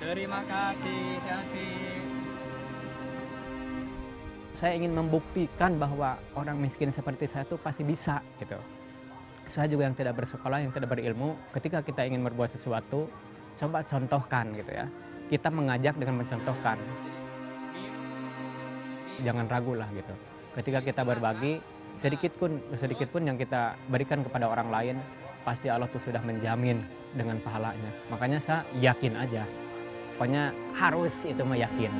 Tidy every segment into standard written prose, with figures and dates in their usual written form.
Terima kasih, hati. Saya ingin membuktikan bahwa orang miskin seperti saya itu pasti bisa gitu. Saya juga yang tidak bersekolah, yang tidak berilmu, ketika kita ingin berbuat sesuatu, coba contohkan gitu ya. Kita mengajak dengan mencontohkan. Jangan ragu lah gitu. Ketika kita berbagi, sedikit pun yang kita berikan kepada orang lain, pasti Allah tuh sudah menjamin dengan pahalanya. Makanya saya yakin aja. Pokoknya harus itu mah yakin.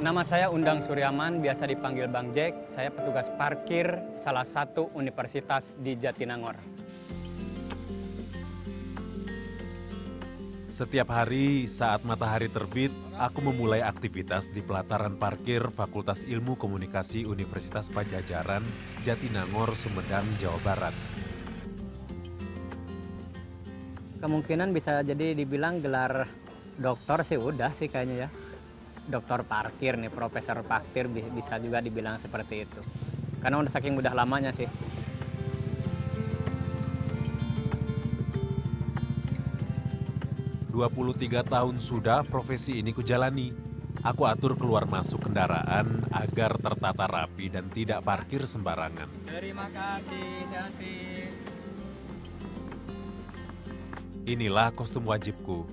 Nama saya Undang Suryaman, biasa dipanggil Bang Jack. Saya petugas parkir salah satu universitas di Jatinangor. Setiap hari saat matahari terbit, aku memulai aktivitas di pelataran parkir Fakultas Ilmu Komunikasi Universitas Padjadjaran, Jatinangor, Sumedang, Jawa Barat. Kemungkinan bisa jadi dibilang gelar doktor sih udah sih kayaknya ya. Doktor parkir nih, profesor parkir bisa juga dibilang seperti itu. Karena udah saking udah lamanya sih. "23 tahun sudah profesi ini kujalani. Aku atur keluar masuk kendaraan agar tertata rapi dan tidak parkir sembarangan. Terima kasih, hati. Inilah kostum wajibku.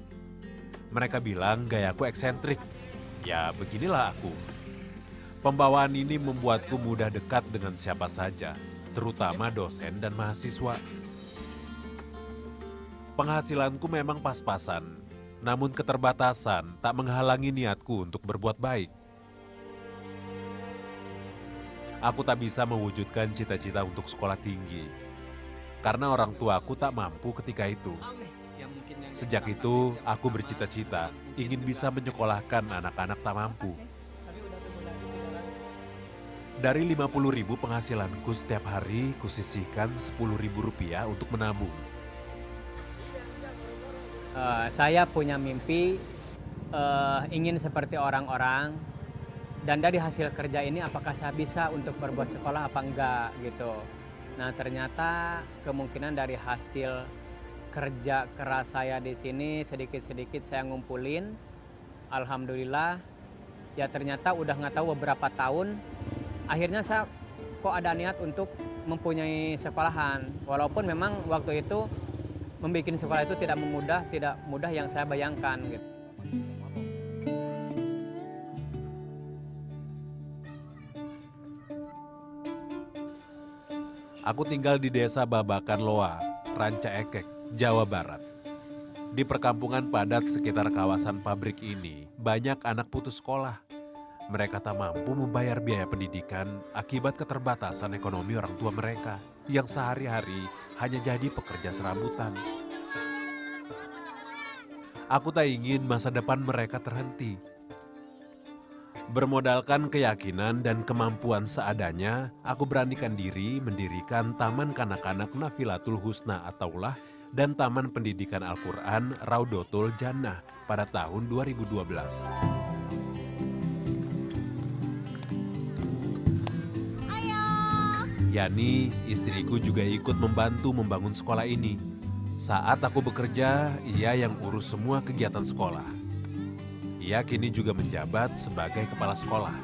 Mereka bilang gayaku eksentrik. Ya, beginilah aku. Pembawaan ini membuatku mudah dekat dengan siapa saja, terutama dosen dan mahasiswa. Penghasilanku memang pas-pasan, namun keterbatasan tak menghalangi niatku untuk berbuat baik. Aku tak bisa mewujudkan cita-cita untuk sekolah tinggi, karena orang tuaku tak mampu ketika itu. Sejak itu, aku bercita-cita ingin bisa menyekolahkan anak-anak tak mampu. Dari 50.000 penghasilanku setiap hari, kusisihkan Rp10.000 untuk menabung. Saya punya mimpi ingin seperti orang-orang, dan dari hasil kerja ini apakah saya bisa untuk berbuat sekolah apa enggak gitu. Nah ternyata kemungkinan dari hasil kerja keras saya di sini sedikit-sedikit saya ngumpulin, alhamdulillah ya ternyata udah nggak tahu beberapa tahun akhirnya saya kok ada niat untuk mempunyai sekolahan, walaupun memang waktu itu membuat sekolah itu tidak mudah yang saya bayangkan gitu. Aku tinggal di desa Babakan Loa, Ranca Ekek, Jawa Barat. Di perkampungan padat sekitar kawasan pabrik ini, banyak anak putus sekolah. Mereka tak mampu membayar biaya pendidikan akibat keterbatasan ekonomi orang tua mereka yang sehari-hari hanya jadi pekerja serabutan. Aku tak ingin masa depan mereka terhenti. Bermodalkan keyakinan dan kemampuan seadanya, aku beranikan diri mendirikan Taman Kanak-kanak Nafilatul Husna Ataulah dan Taman Pendidikan Al-Quran Raudotul Jannah pada tahun 2012. Yani, istriku juga ikut membantu membangun sekolah ini. Saat aku bekerja, ia yang urus semua kegiatan sekolah. Ia kini juga menjabat sebagai kepala sekolah.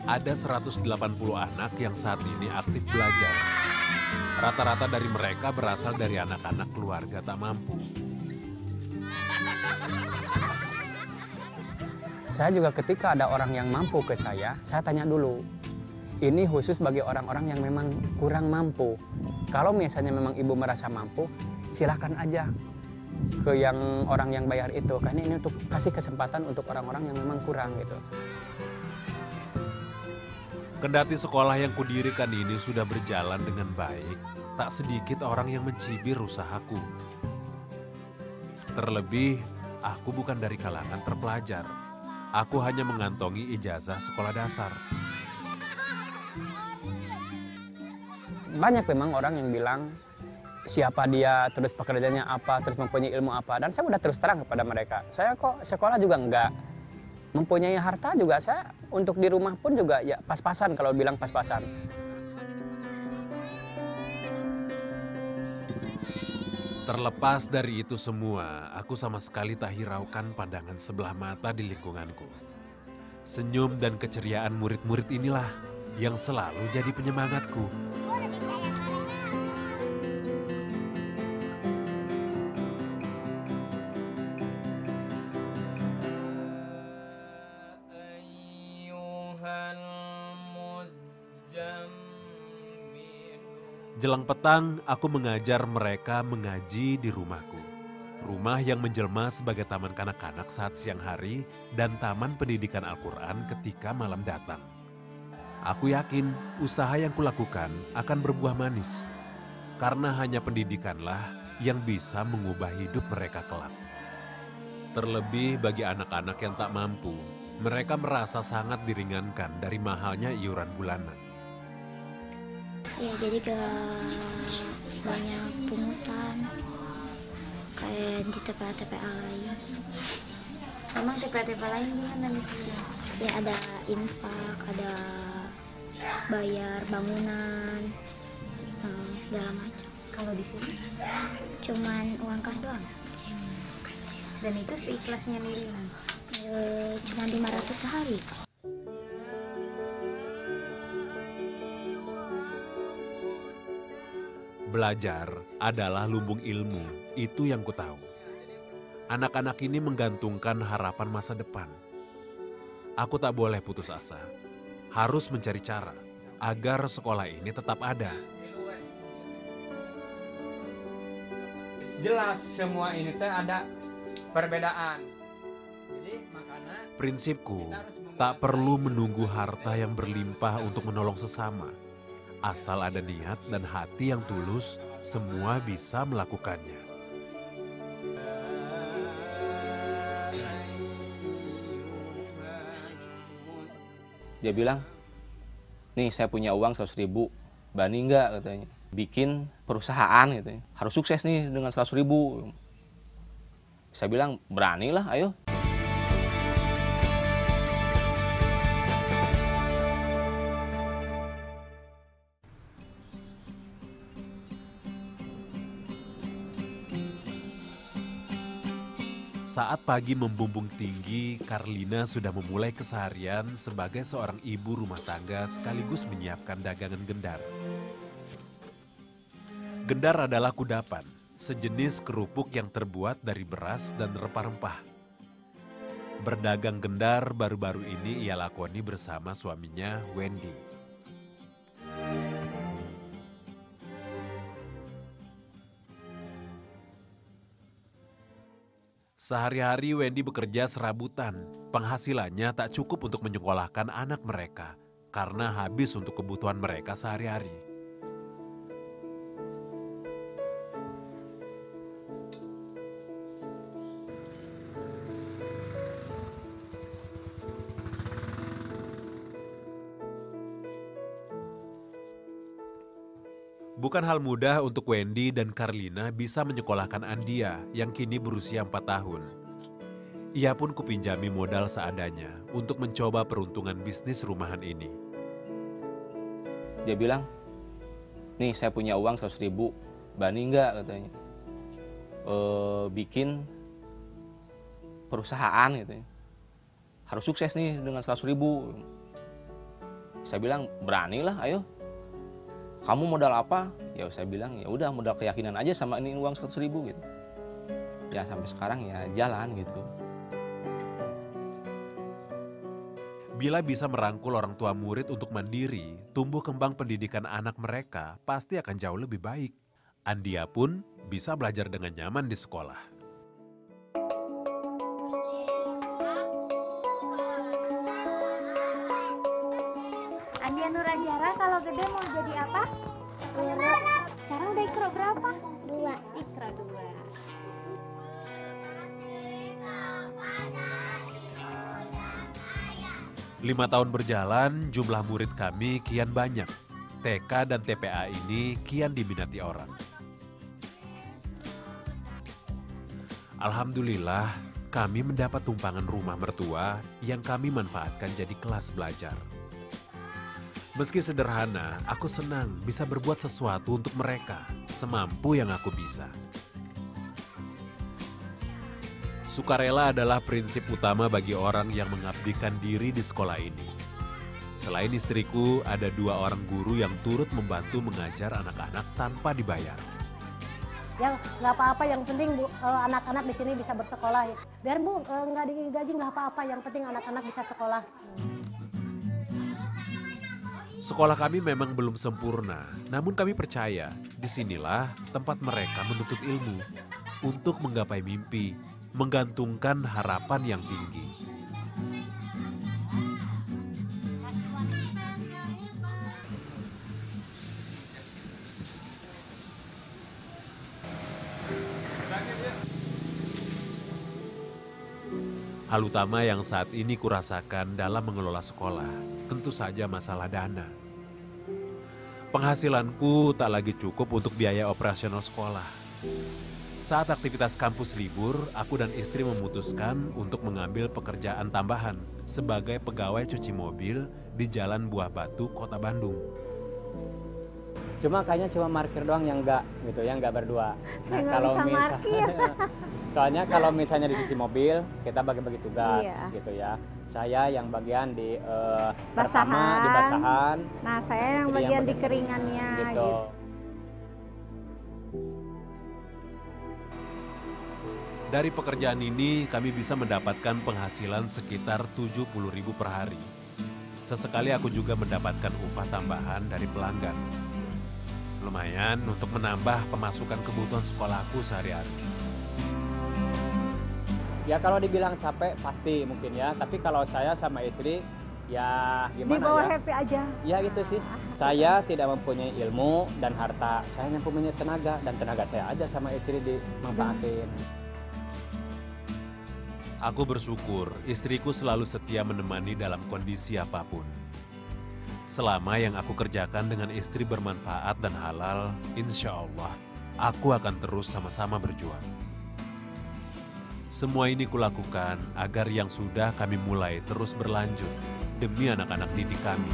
Ada 180 anak yang saat ini aktif belajar. Rata-rata dari mereka berasal dari anak-anak keluarga tak mampu. Saya juga ketika ada orang yang mampu ke saya tanya dulu. Ini khusus bagi orang-orang yang memang kurang mampu. Kalau misalnya memang ibu merasa mampu, silakan aja ke yang orang yang bayar itu. Karena ini untuk kasih kesempatan untuk orang-orang yang memang kurang gitu. Kendati sekolah yang kudirikan ini sudah berjalan dengan baik, tak sedikit orang yang mencibir usahaku. Terlebih, aku bukan dari kalangan terpelajar. Aku hanya mengantongi ijazah sekolah dasar. Banyak memang orang yang bilang siapa dia, terus pekerjaannya apa, terus mempunyai ilmu apa. Dan saya udah terus terang kepada mereka. Saya kok sekolah juga enggak. Mempunyai harta juga saya untuk di rumah pun juga ya pas-pasan kalau bilang pas-pasan. Terlepas dari itu semua, aku sama sekali tak hiraukan pandangan sebelah mata di lingkunganku. Senyum dan keceriaan murid-murid inilah yang selalu jadi penyemangatku. Jelang petang, aku mengajar mereka mengaji di rumahku. Rumah yang menjelma sebagai taman kanak-kanak saat siang hari dan taman pendidikan Al-Quran ketika malam datang. Aku yakin usaha yang kulakukan akan berbuah manis. Karena hanya pendidikanlah yang bisa mengubah hidup mereka kelak. Terlebih bagi anak-anak yang tak mampu, mereka merasa sangat diringankan dari mahalnya iuran bulanan. Ya jadi gak banyak pungutan kayak di TPA-TPA lain. Emang TPA-TPA lain gimana misalnya? Ya ada infak, ada bayar bangunan, segala macam. Kalau di sini? Cuman uang kas doang. Dan itu seikhlasnya Nirina? Cuma 500 sehari. Belajar adalah lumbung ilmu, itu yang ku tahu. Anak-anak ini menggantungkan harapan masa depan. Aku tak boleh putus asa. Harus mencari cara agar sekolah ini tetap ada. Jelas semua ini teh ada perbedaan. Jadi makanya Prinsipku, tak perlu menunggu harta yang berlimpah untuk menolong sesama. Asal ada niat dan hati yang tulus, semua bisa melakukannya. Dia bilang, nih saya punya uang 100.000, bani enggak katanya. Bikin perusahaan katanya, harus sukses nih dengan 100.000. Saya bilang, beranilah ayo. Saat pagi membumbung tinggi, Karlina sudah memulai keseharian sebagai seorang ibu rumah tangga sekaligus menyiapkan dagangan gendar. Gendar adalah kudapan, sejenis kerupuk yang terbuat dari beras dan rempah-rempah. Berdagang gendar baru-baru ini ia lakoni bersama suaminya, Wendy. Sehari-hari Wendy bekerja serabutan. Penghasilannya tak cukup untuk menyekolahkan anak mereka karena habis untuk kebutuhan mereka sehari-hari. Bukan hal mudah untuk Wendy dan Karlina bisa menyekolahkan Andia yang kini berusia 4 tahun. Ia pun kupinjami modal seadanya untuk mencoba peruntungan bisnis rumahan ini. Dia bilang, nih saya punya uang 100.000, bani enggak katanya. Bikin perusahaan katanya, harus sukses nih dengan 100.000. Saya bilang, beranilah ayo. Kamu modal apa? Ya saya bilang, ya udah modal keyakinan aja sama ini uang 100.000 gitu. Ya sampai sekarang ya jalan gitu. Bila bisa merangkul orang tua murid untuk mandiri, tumbuh kembang pendidikan anak mereka pasti akan jauh lebih baik. Andia pun bisa belajar dengan nyaman di sekolah. Andia Nurajara kalau gede mau jadi apa? Guru. Sekarang udah ikro berapa? 2. Ikro 2. 5 tahun berjalan, jumlah murid kami kian banyak. TK dan TPA ini kian diminati orang. Alhamdulillah, kami mendapat tumpangan rumah mertua yang kami manfaatkan jadi kelas belajar. Meski sederhana, aku senang bisa berbuat sesuatu untuk mereka, semampu yang aku bisa. Sukarela adalah prinsip utama bagi orang yang mengabdikan diri di sekolah ini. Selain istriku, ada 2 orang guru yang turut membantu mengajar anak-anak tanpa dibayar. Ya nggak apa-apa, yang penting Bu, anak-anak di sini bisa bersekolah. Biar Bu nggak digaji nggak apa-apa, yang penting anak-anak bisa sekolah. Sekolah kami memang belum sempurna, namun kami percaya disinilah tempat mereka menuntut ilmu untuk menggapai mimpi, menggantungkan harapan yang tinggi. Hal utama yang saat ini kurasakan dalam mengelola sekolah, tentu saja masalah dana. Penghasilanku tak lagi cukup untuk biaya operasional sekolah. Saat aktivitas kampus libur, aku dan istri memutuskan untuk mengambil pekerjaan tambahan sebagai pegawai cuci mobil di Jalan Buah Batu, Kota Bandung. Cuma kayaknya cuma parkir doang yang enggak gitu, yang enggak berdua. Saya nggak bisa parkir. Soalnya kalau misalnya di cuci mobil, kita bagi-bagi tugas gitu ya. Saya yang bagian di pertama di basahan. Nah, saya yang bagian di keringannya gitu. Dari pekerjaan ini, kami bisa mendapatkan penghasilan sekitar 70.000 per hari. Sesekali aku juga mendapatkan upah tambahan dari pelanggan. Lumayan untuk menambah pemasukan kebutuhan sekolahku sehari-hari. Ya kalau dibilang capek pasti mungkin ya, tapi kalau saya sama istri ya gimana ya? Dibawa happy aja. Ya gitu sih. Saya tidak mempunyai ilmu dan harta, saya hanya mempunyai tenaga, dan tenaga saya aja sama istri dimanfaatin. Aku bersyukur istriku selalu setia menemani dalam kondisi apapun. Selama yang aku kerjakan dengan istri bermanfaat dan halal, insya Allah aku akan terus sama-sama berjuang. Semua ini kulakukan agar yang sudah kami mulai terus berlanjut demi anak-anak didik kami.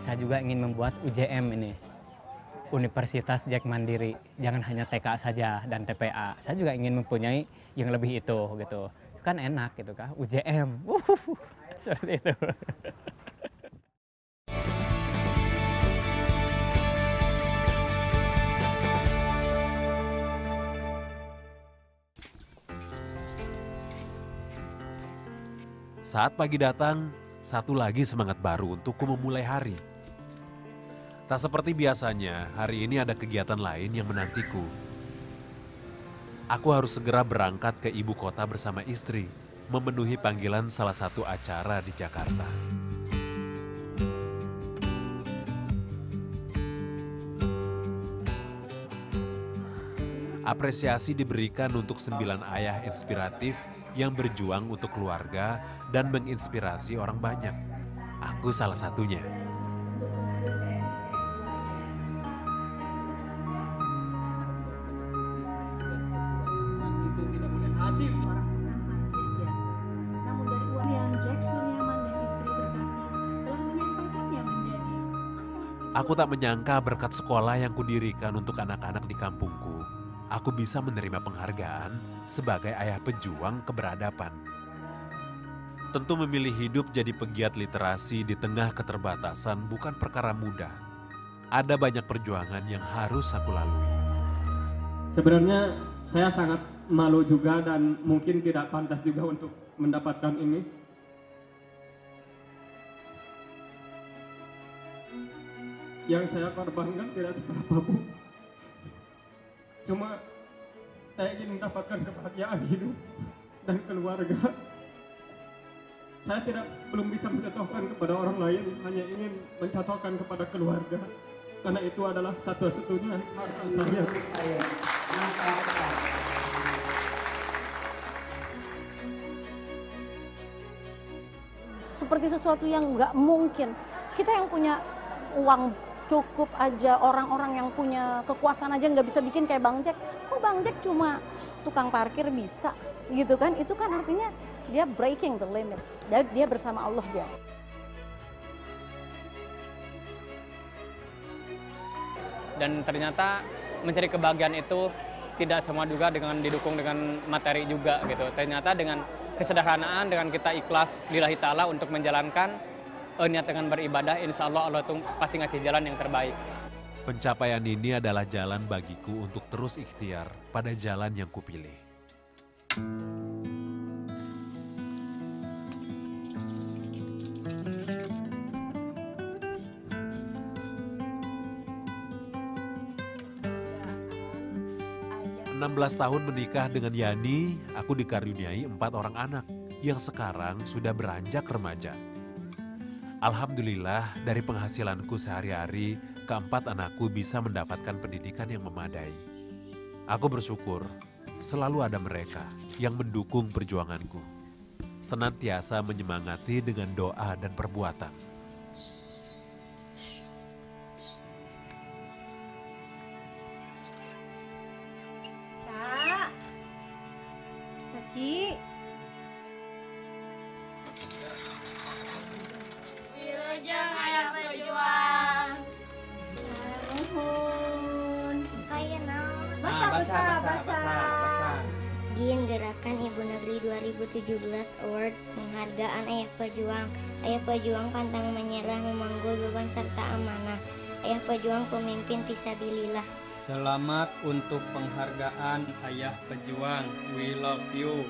Saya juga ingin membuat UJM ini, Universitas Jack Mandiri. Jangan hanya TK saja dan TPA. Saya juga ingin mempunyai yang lebih itu gitu. Kan enak gitu kan, UJM. Seperti itu. Saat pagi datang, satu lagi semangat baru untukku memulai hari. Tak seperti biasanya, hari ini ada kegiatan lain yang menantiku. Aku harus segera berangkat ke ibu kota bersama istri, memenuhi panggilan salah satu acara di Jakarta. Apresiasi diberikan untuk 9 ayah inspiratif yang berjuang untuk keluarga dan menginspirasi orang banyak. Aku salah satunya. Aku tak menyangka berkat sekolah yang kudirikan untuk anak-anak di kampungku, aku bisa menerima penghargaan sebagai ayah pejuang keberadaban. Tentu memilih hidup jadi pegiat literasi di tengah keterbatasan bukan perkara mudah. Ada banyak perjuangan yang harus aku lalui. Sebenarnya saya sangat malu juga dan mungkin tidak pantas juga untuk mendapatkan ini. Yang saya korbankan tidak seberapa, Bu. Cuma saya ingin mendapatkan kebahagiaan hidup dan keluarga. Saya belum bisa mencontohkan kepada orang lain, hanya ingin mencontohkan kepada keluarga. Karena itu adalah satu-satunya harta saya. Seperti sesuatu yang nggak mungkin. Kita yang punya uang cukup aja, orang-orang yang punya kekuasaan aja nggak bisa bikin kayak Bang Jack. Kok Bang Jack cuma tukang parkir bisa, gitu kan? Itu kan artinya dia breaking the limits. Dia bersama Allah dia. Dan ternyata mencari kebahagiaan itu tidak semua juga didukung dengan materi juga gitu. Ternyata dengan kesederhanaan, dengan kita ikhlas lillahi ta'ala untuk menjalankan niat dengan beribadah, insya Allah Allah tuh pasti ngasih jalan yang terbaik. Pencapaian ini adalah jalan bagiku untuk terus ikhtiar pada jalan yang kupilih. 16 tahun menikah dengan Yani, aku dikaruniai 4 orang anak yang sekarang sudah beranjak remaja. Alhamdulillah dari penghasilanku sehari-hari, keempat anakku bisa mendapatkan pendidikan yang memadai. Aku bersyukur selalu ada mereka yang mendukung perjuanganku, senantiasa menyemangati dengan doa dan perbuatan. Ci. Wilujeng aya pejuang. Nuhun. Kayak naon? Baca. Gin Gerakan Ibu Negeri 2017 Award penghargaan Ayah Pejuang. Ayah Pejuang pantang menyerah, memanggul beban serta amanah. Ayah Pejuang pemimpin fisabilillah. Selamat untuk penghargaan Ayah Pejuang. We love you.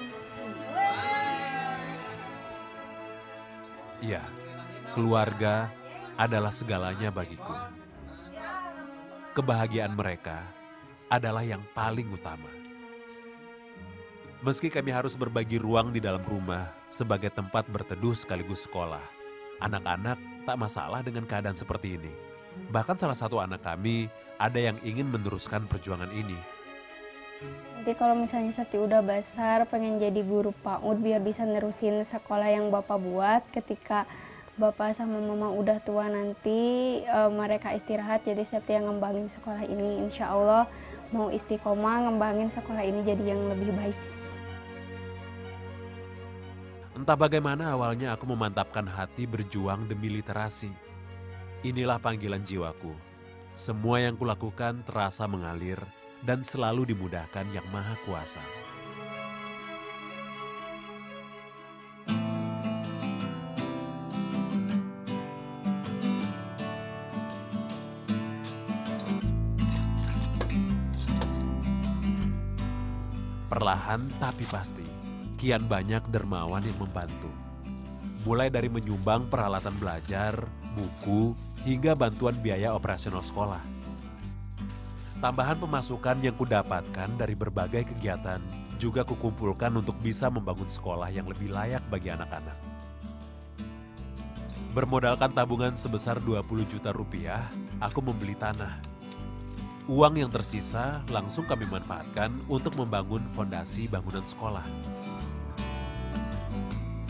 Iya, keluarga adalah segalanya bagiku. Kebahagiaan mereka adalah yang paling utama. Meski kami harus berbagi ruang di dalam rumah sebagai tempat berteduh sekaligus sekolah, anak-anak tak masalah dengan keadaan seperti ini. Bahkan salah satu anak kami ada yang ingin meneruskan perjuangan ini. Nanti kalau misalnya Septi udah besar, pengen jadi guru PAUD biar bisa nerusin sekolah yang Bapak buat. Ketika Bapak sama Mama udah tua nanti, mereka istirahat, jadi Septi yang ngembangin sekolah ini. Insya Allah mau istiqomah ngembangin sekolah ini jadi yang lebih baik. Entah bagaimana awalnya aku memantapkan hati berjuang demi literasi. Inilah panggilan jiwaku. Semua yang kulakukan terasa mengalir dan selalu dimudahkan Yang Maha Kuasa. Perlahan tapi pasti, kian banyak dermawan yang membantu. Mulai dari menyumbang peralatan belajar, buku, hingga bantuan biaya operasional sekolah. Tambahan pemasukan yang kudapatkan dari berbagai kegiatan juga kukumpulkan untuk bisa membangun sekolah yang lebih layak bagi anak-anak. Bermodalkan tabungan sebesar 20 juta rupiah, aku membeli tanah. Uang yang tersisa langsung kami manfaatkan untuk membangun fondasi bangunan sekolah.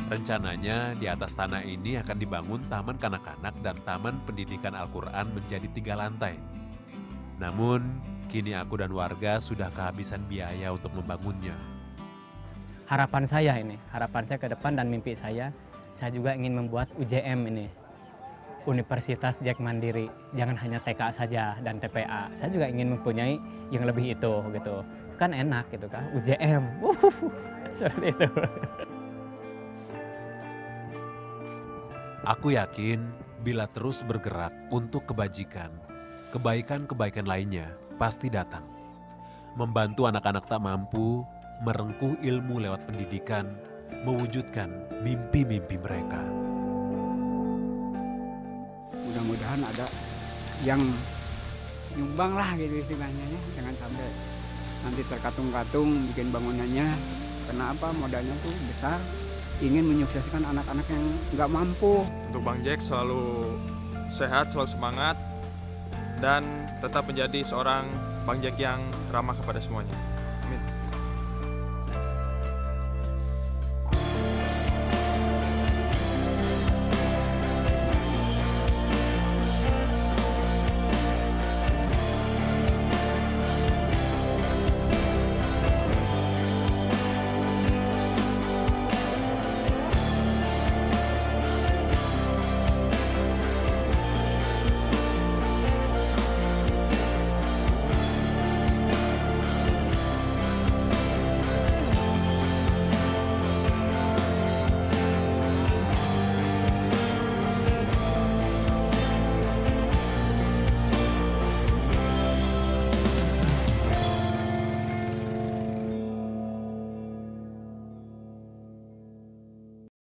Rencananya di atas tanah ini akan dibangun taman kanak-kanak dan taman pendidikan Al-Quran menjadi 3 lantai. Namun, kini aku dan warga sudah kehabisan biaya untuk membangunnya. Harapan saya ke depan dan mimpi saya juga ingin membuat UJM ini. Universitas Jack Mandiri, jangan hanya TK saja dan TPA. Saya juga ingin mempunyai yang lebih itu gitu. Kan enak gitu kan, UJM. Seperti itu. Aku yakin bila terus bergerak untuk kebajikan, kebaikan-kebaikan lainnya pasti datang. membantu anak-anak tak mampu merengkuh ilmu lewat pendidikan, mewujudkan mimpi-mimpi mereka. Mudah-mudahan ada yang nyumbang lah gitu istilahnya ya. Jangan sampai nanti terkatung-katung bikin bangunannya. Karena apa? Modalnya tuh besar. Ingin menyukseskan anak-anak yang nggak mampu. Untuk Bang Jack selalu sehat, selalu semangat, dan tetap menjadi seorang Bang Jack yang ramah kepada semuanya.